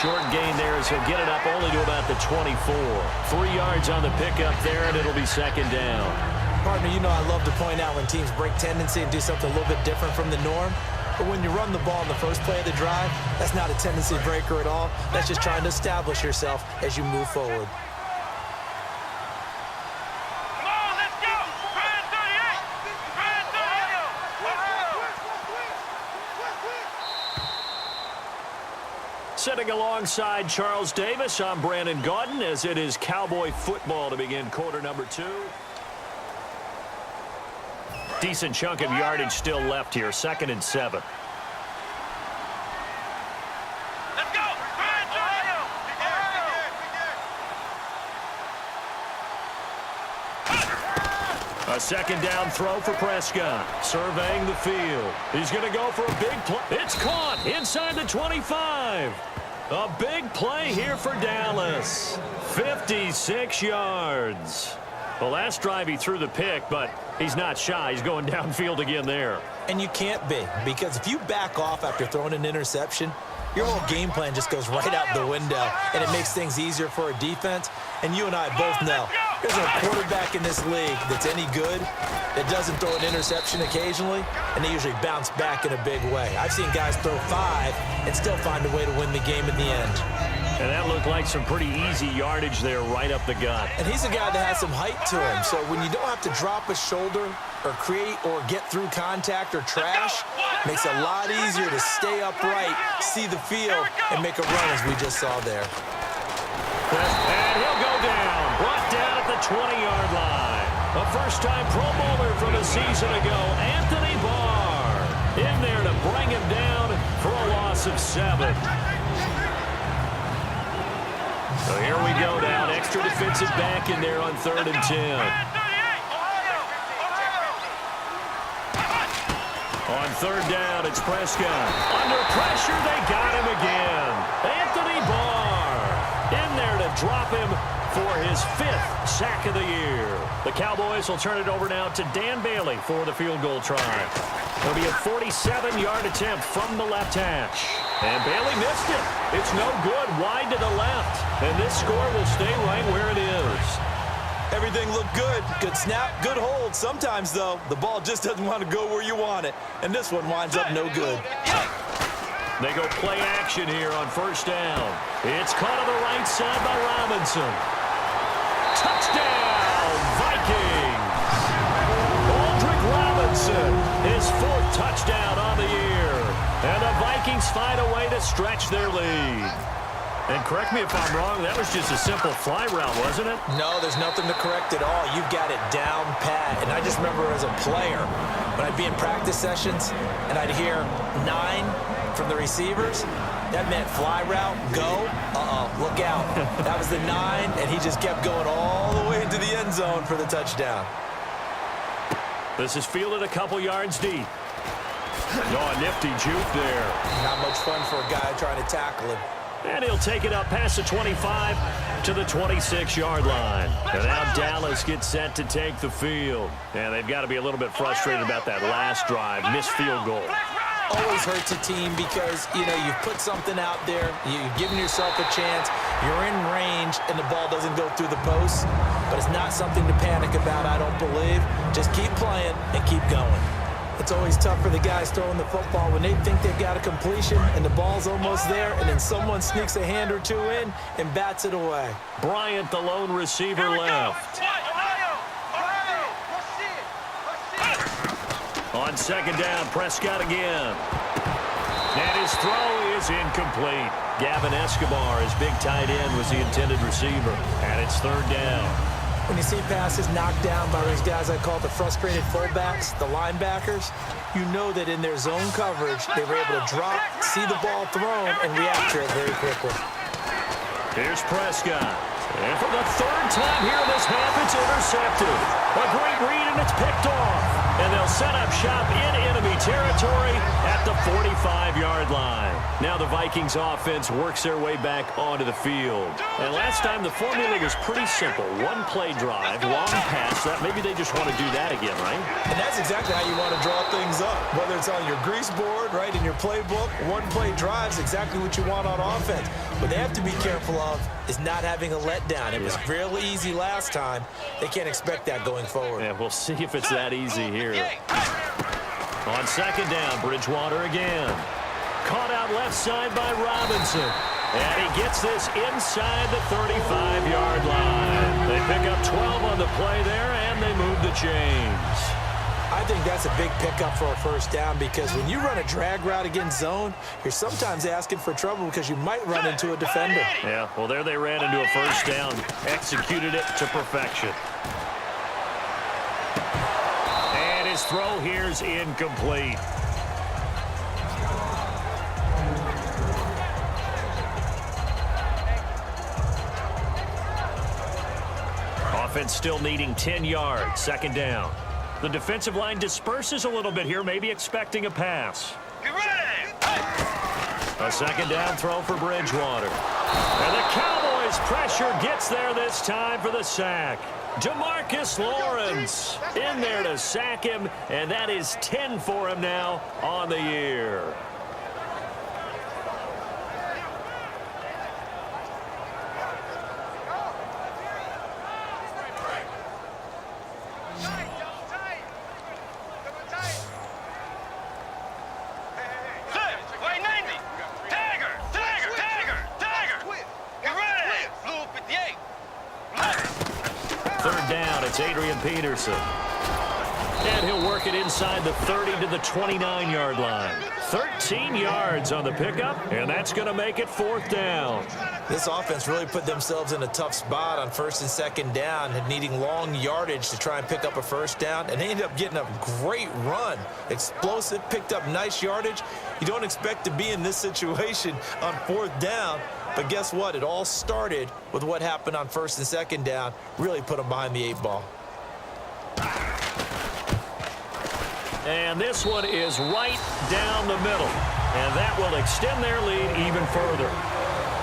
short gain there as he'll get it up only to about the 24. 3 yards on the pickup there, and it'll be second down. Partner, you know I love to point out when teams break tendency and do something a little bit different from the norm. But when you run the ball in the first play of the drive, that's not a tendency breaker at all. That's just trying to establish yourself as you move forward. Sitting alongside Charles Davis, I'm Brandon Gaudin as it is Cowboy football to begin quarter number 2. Decent chunk of yardage still left here, 2nd and 7. Let's go! A second down throw for Prescott. Surveying the field. He's going to go for a big play. It's caught inside the 25. A big play here for Dallas. 56 yards. The last drive he threw the pick, but he's not shy. He's going downfield again there. And you can't be, because if you back off after throwing an interception, your whole game plan just goes right out the window, and it makes things easier for a defense. And you and I both know there's a quarterback in this league that's any good that doesn't throw an interception occasionally, and they usually bounce back in a big way. I've seen guys throw 5 and still find a way to win the game in the end. And that looked like some pretty easy yardage there right up the gut. And he's a guy that has some height to him, so when you don't have to drop a shoulder or create or get through contact or trash, makes it a lot easier to stay upright, see the field, and make a run as we just saw there. And he'll go down. Brought down at the 20-yard line. A first-time Pro Bowler from a season ago, Anthony Barr, in there to bring him down for a loss of 7. So here we go now. An extra defensive back in there on 3rd and 10. On 3rd down, it's Prescott. Under pressure, they got him again. Anthony Barr in there to drop him for his 5th sack of the year. The Cowboys will turn it over now to Dan Bailey for the field goal try. It'll be a 47-yard attempt from the left hash. And Bailey missed it. It's no good, wide to the left. And this score will stay right where it is. Everything looked good. Good snap, good hold. Sometimes, though, the ball just doesn't want to go where you want it. And this one winds up no good. They go play action here on 1st down. It's caught on the right side by Robinson. Touchdown, Vikings! Aldrick Robinson, his 4th touchdown on the year. And the Vikings find a way to stretch their lead. And correct me if I'm wrong, that was just a simple fly route, wasn't it? No, there's nothing to correct at all. You've got it down pat. And I just remember as a player, when I'd be in practice sessions and I'd hear 9 from the receivers, that meant fly route, go, look out. That was the 9, and he just kept going all the way into the end zone for the touchdown. This is fielded a couple yards deep. Oh, a nifty juke there. Not much fun for a guy trying to tackle him. And he'll take it up past the 25 to the 26-yard line. And now Dallas gets set to take the field. And they've got to be a little bit frustrated about that last drive, missed field goal. Always hurts a team because, you know, you've put something out there, you've given yourself a chance, you're in range, and the ball doesn't go through the posts. But it's not something to panic about, I don't believe. Just keep playing and keep going. It's always tough for the guys throwing the football when they think they've got a completion and the ball's almost there, and then someone sneaks a hand or 2 in and bats it away. Bryant, the lone receiver, left. On 2nd down, Prescott again. And his throw is incomplete. Gavin Escobar, his big tight end, was the intended receiver. And it's 3rd down. When you see passes knocked down by those guys I call the frustrated fullbacks, the linebackers, you know that in their zone coverage, they were able to drop, see the ball thrown, and react to it very quickly. Here's Prescott. And for the 3rd time here in this half, it's intercepted. A great read, and it's picked off. And they'll set up shop in enemy territory at the 45-yard line. Now the Vikings offense works their way back onto the field. And last time the formula was pretty simple. 1 play drive, long pass. That maybe they just want to do that again, right? And that's exactly how you want to draw things up. Whether it's on your grease board, right, in your playbook, 1 play drive is exactly what you want on offense. What they have to be careful of is not having a letdown. It was real easy last time. They can't expect that going forward. Yeah, we'll see if it's that easy here. On second down, Bridgewater again. Caught out left side by Robinson. And he gets this inside the 35-yard line. They pick up 12 on the play there, and they move the chains. I think that's a big pickup for a first down because when you run a drag route against zone, you're sometimes asking for trouble because you might run into a defender. Yeah, well, there they ran into a first down. Executed it to perfection. And his throw here's incomplete. Offense still needing 10 yards. Second down. The defensive line disperses a little bit here, maybe expecting a pass. Get ready! A second down throw for Bridgewater. And the Cowboys pressure gets there this time for the sack. DeMarcus Lawrence in there to sack him, and that is 10 for him now on the year. Peterson. And he'll work it inside the 30 to the 29-yard line. 13 yards on the pickup, and that's going to make it fourth down. This offense really put themselves in a tough spot on first and second down and needing long yardage to try and pick up a first down, and they ended up getting a great run. Explosive, picked up nice yardage. You don't expect to be in this situation on fourth down, but guess what? It all started with what happened on first and second down. Really put them behind the 8 ball. And this one is right down the middle. And that will extend their lead even further.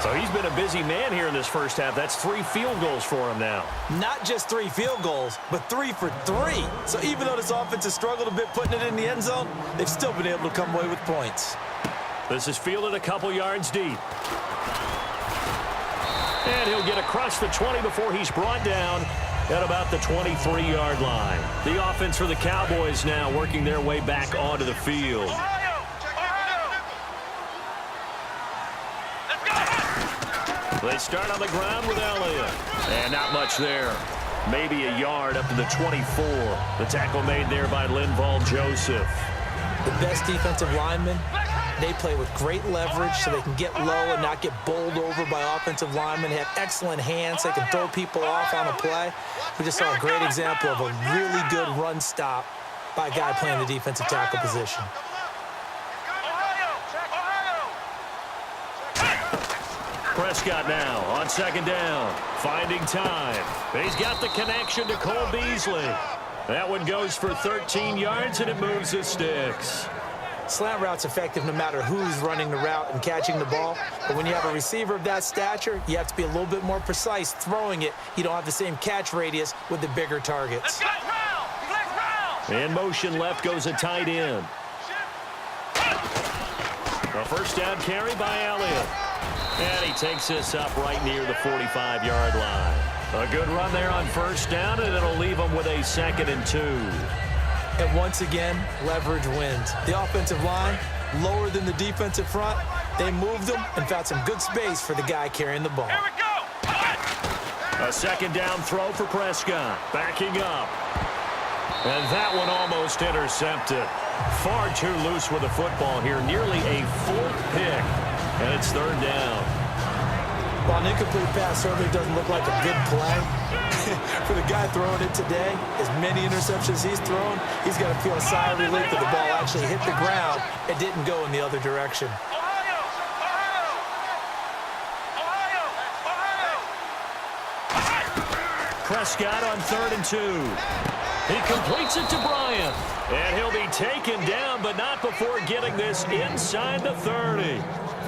So he's been a busy man here in this first half. That's 3 field goals for him now. Not just 3 field goals, but 3 for 3. So even though this offense has struggled a bit putting it in the end zone, they've still been able to come away with points. This is fielded a couple yards deep. And he'll get across the 20 before he's brought down at about the 23-yard line. The offense for the Cowboys now working their way back onto the field. They start on the ground with Elliott. And not much there. Maybe a yard up to the 24. The tackle made there by Linval Joseph. The best defensive linemen, they play with great leverage so they can get low and not get bowled over by offensive linemen. They have excellent hands. They can throw people off on a play. We just saw a great example of a really good run stop by a guy playing the defensive tackle position. Prescott now on second down, finding time. He's got the connection to Cole Beasley. That one goes for 13 yards, and it moves the sticks. Slant route's effective no matter who's running the route and catching the ball. But when you have a receiver of that stature, you have to be a little bit more precise throwing it. You don't have the same catch radius with the bigger targets. In motion left goes a tight end. A first down carry by Elliott. And he takes this up right near the 45-yard line. A good run there on first down, and it'll leave him with a 2nd and 2. And once again, leverage wins. The offensive line, lower than the defensive front. They moved them and found some good space for the guy carrying the ball. Here we go. A second down throw for Prescott. Backing up. And that one almost intercepted. Far too loose with the football here. Nearly a 4th pick. And it's 3rd down. While an incomplete pass certainly doesn't look like a good play, for the guy throwing it today, as many interceptions he's thrown, he's got to feel a sigh of relief that the ball actually hit the ground and didn't go in the other direction. Prescott on 3rd and 2. He completes it to Bryant. And he'll be taken down, but not before getting this inside the 30.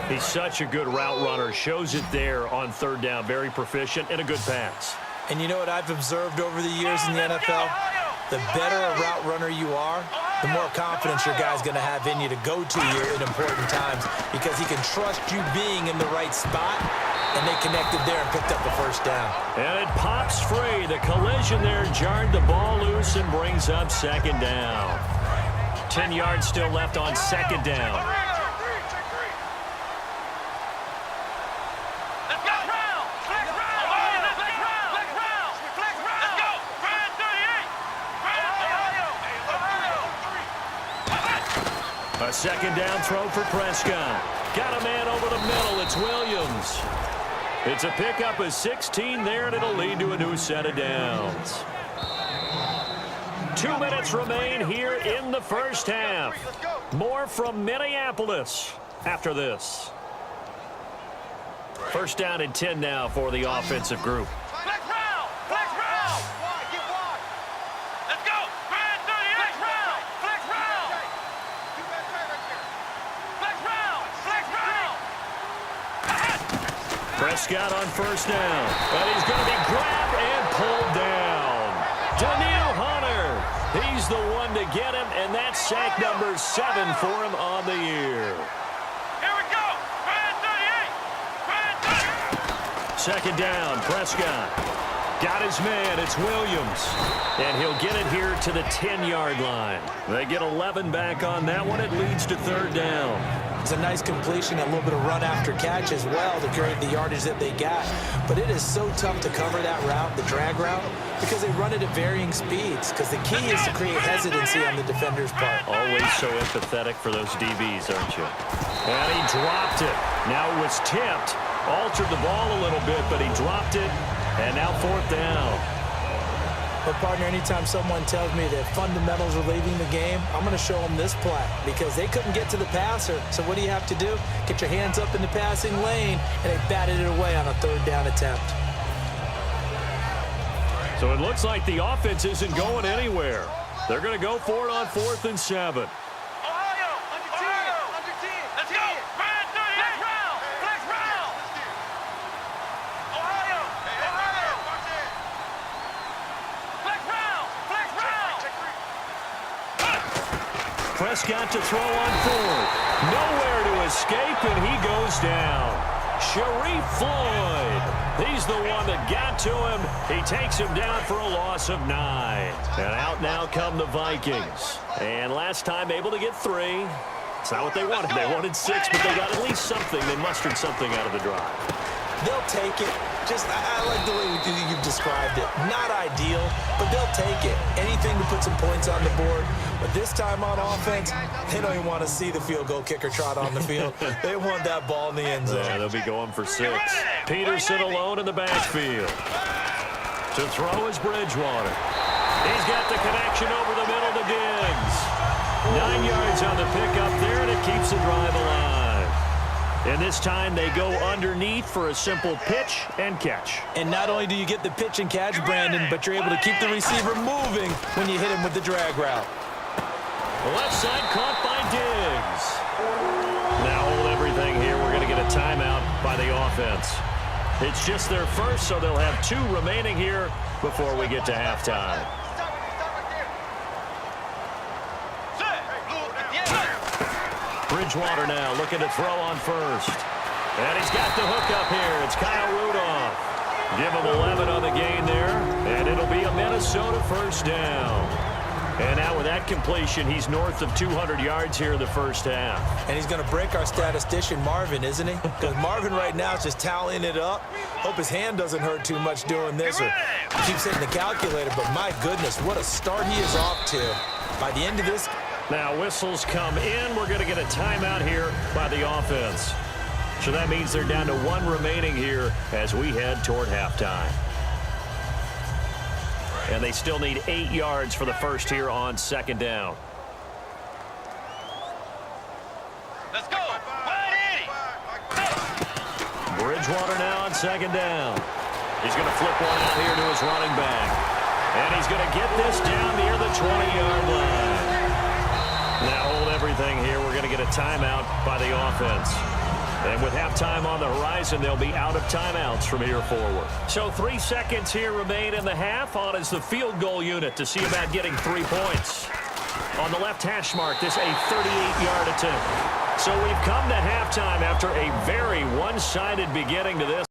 He's such a good route runner. Shows it there on 3rd down. Very proficient and a good pass. And you know what I've observed over the years in the NFL? The better a route runner you are, the more confidence your guy's going to have in you to go to you in important times because he can trust you being in the right spot, and they connected there and picked up the first down. And it pops free. The collision there jarred the ball loose and brings up second down. 10 yards still left on second down. A second down throw for Prescott. Got a man over the middle. It's Williams. It's a pickup of 16 there, and it'll lead to a new set of downs. 2 minutes remain here in the first half. More from Minneapolis after this. First down and 10 now for the offensive group. Prescott on first down. And he's going to be grabbed and pulled down. Danielle Hunter. He's the one to get him, and that's sack number 7 for him on the year. Here we go. Brand 38. Second down, Prescott. Got his man, it's Williams. And he'll get it here to the 10-yard line. They get 11 back on that one. It leads to third down. It's a nice completion, a little bit of run after catch as well to create the yardage that they got. But it is so tough to cover that route, the drag route, because they run it at varying speeds. Because the key is to create hesitancy on the defender's part. Always so empathetic for those DBs, aren't you? And he dropped it. Now it was tipped. Altered the ball a little bit, but he dropped it. And now fourth down. But, partner, anytime someone tells me that fundamentals are leaving the game, I'm going to show them this play because they couldn't get to the passer. So what do you have to do? Get your hands up in the passing lane, and they batted it away on a third down attempt. So it looks like the offense isn't going anywhere. They're going to go for it on 4th and 7. Prescott to throw on 4th. Nowhere to escape, and he goes down. Sharif Floyd. He's the one that got to him. He takes him down for a loss of 9. And out now come the Vikings. And last time able to get 3. It's not what they wanted. They wanted 6, but they got at least something. They mustered something out of the drive. They'll take it. I like the way you've described it. Not ideal, but they'll take it. Anything to put some points on the board. But this time on offense, they don't even want to see the field goal kicker trot on the field. They want that ball in the end zone. Yeah, they'll be going for 6. Peterson alone in the backfield. To throw is Bridgewater. He's got the connection over the middle to Diggs. 9 yards on the pickup there, and it keeps the drive alive. And this time they go underneath for a simple pitch and catch. And not only do you get the pitch and catch, Brandon, but you're able to keep the receiver moving when you hit him with the drag route. The left side caught by Diggs. Now hold everything here. We're going to get a timeout by the offense. It's just their first, so they'll have 2 remaining here before we get to halftime. Bridgewater now looking to throw on first. And he's got the hookup here. It's Kyle Rudolph. Give him 11 on the gain there. And it'll be a Minnesota first down. And now with that completion, he's north of 200 yards here in the first half. And he's going to break our statistician, Marvin, isn't he? Because Marvin right now is just tallying it up. Hope his hand doesn't hurt too much doing this or keeps hitting the calculator. But my goodness, what a start he is off to. By the end of this... Now whistles come in. We're going to get a timeout here by the offense. So that means they're down to 1 remaining here as we head toward halftime. And they still need 8 yards for the first here on second down. Let's go. 180. Bridgewater now on second down. He's going to flip one out here to his running back. And he's going to get this down near the 20-yard line. Now hold everything here. We're going to get a timeout by the offense. And with halftime on the horizon, they'll be out of timeouts from here forward. So 3 seconds here remain in the half. On is the field goal unit to see about getting 3 points. On the left hash mark, this a 38-yard attempt. So we've come to halftime after a very one-sided beginning to this.